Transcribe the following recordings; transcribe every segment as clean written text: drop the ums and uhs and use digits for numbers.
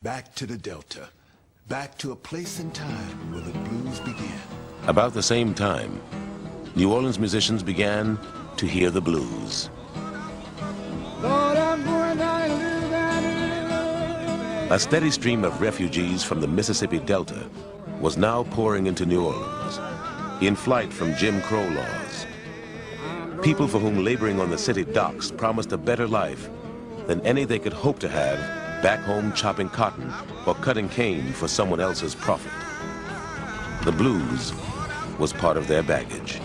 Back to the Delta. Back to a place and time where the blues began. About the same time, New Orleans musicians began to hear the blues. A steady stream of refugees from the Mississippi Delta was now pouring into New Orleans, in flight from Jim Crow laws. People for whom laboring on the city docks promised a better life than any they could hope to have back home chopping cotton or cutting cane for someone else's profit. The blues was part of their baggage.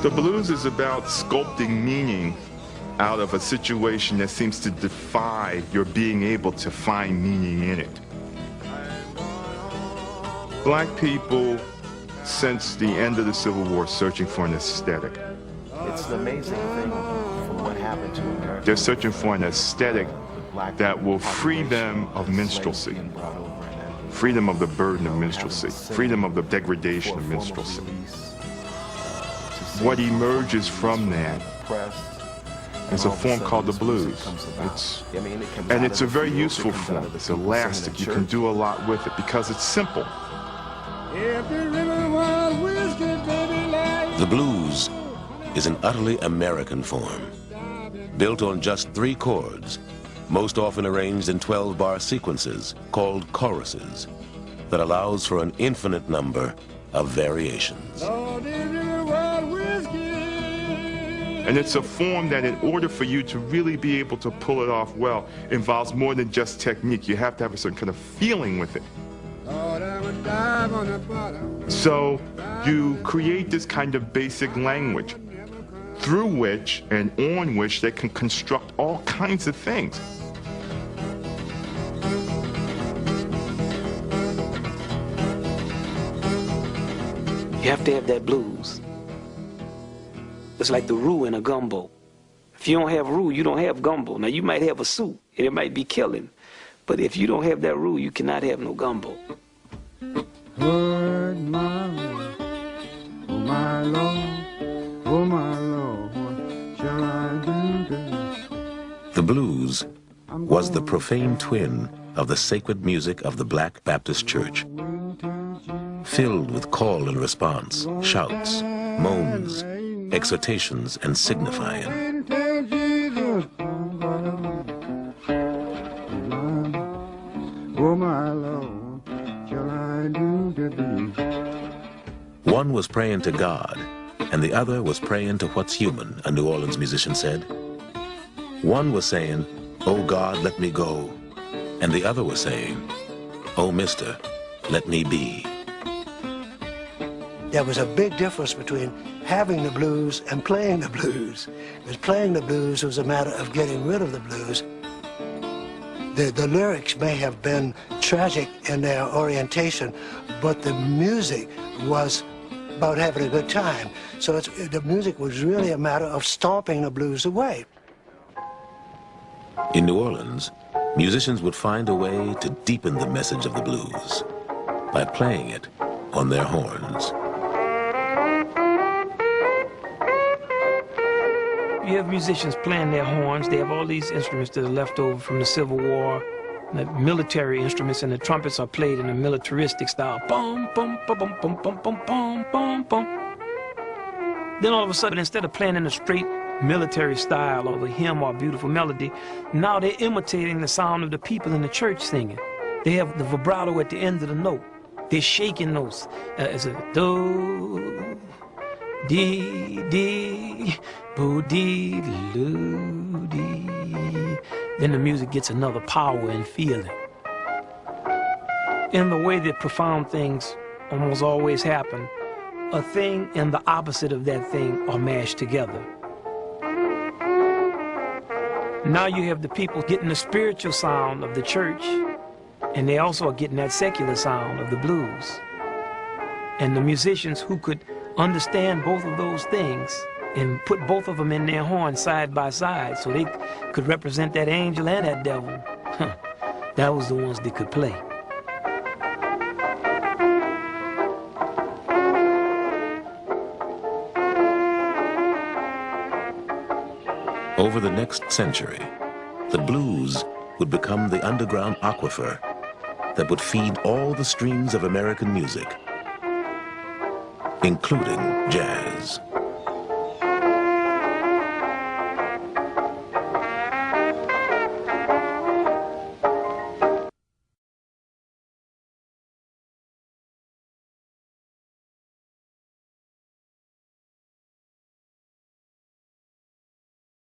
The blues is about sculpting meaning out of a situation that seems to defy your being able to find meaning in it. Black people, since the end of the Civil War, searching for an aesthetic. It's an amazing thing from what happened to America. They're searching for an aesthetic that will free them of minstrelsy, free them of the burden of minstrelsy, free them of the degradation of minstrelsy. What emerges from that is a form called the blues. It's a very useful form. It's elastic. You can do a lot with it because it's simple. The blues is an utterly American form, built on just 3 chords, most often arranged in 12-bar sequences called choruses, that allows for an infinite number of variations. And it's a form that, in order for you to really be able to pull it off well, involves more than just technique. You have to have a certain kind of feeling with it. So you create this kind of basic language through which and on which they can construct all kinds of things. You have to have that blues. It's like the roux in a gumbo. If you don't have roux, you don't have gumbo. Now, you might have a soup, and it might be killing. But if you don't have that roux, you cannot have no gumbo. Lord, my Lord, oh my Lord, oh my Lord, what shall I do to... The blues was the profane twin of the sacred music of the Black Baptist Church, filled with call and response, shouts, moans, exhortations, and signifying. Oh my Lord, shall I do to thee? One was praying to God, and the other was praying to what's human, a New Orleans musician said. One was saying, "Oh God, let me go," and the other was saying, "Oh mister, let me be." There was a big difference between having the blues and playing the blues. Because playing the blues was a matter of getting rid of the blues. The lyrics may have been tragic in their orientation, but the music was about having a good time. So the music was really a matter of stomping the blues away. In New Orleans, musicians would find a way to deepen the message of the blues by playing it on their horns. You have musicians playing their horns. They have all these instruments that are left over from the Civil War. The military instruments, and the trumpets are played in a militaristic style. Bum, bum, bum, bum, bum, bum, bum, bum, bum, bum. Then all of a sudden, instead of playing in a straight military style or the hymn or beautiful melody, now they're imitating the sound of the people in the church singing. They have the vibrato at the end of the note. They're shaking notes. It's a do, dee, dee, bo, dee, loo, dee. Then the music gets another power and feeling. In the way that profound things almost always happen, a thing and the opposite of that thing are mashed together. Now you have the people getting the spiritual sound of the church, and they also are getting that secular sound of the blues. And the musicians who could understand both of those things and put both of them in their horns side by side so they could represent that angel and that devil, that was the ones that could play. Over the next century, the blues would become the underground aquifer that would feed all the streams of American music, including jazz.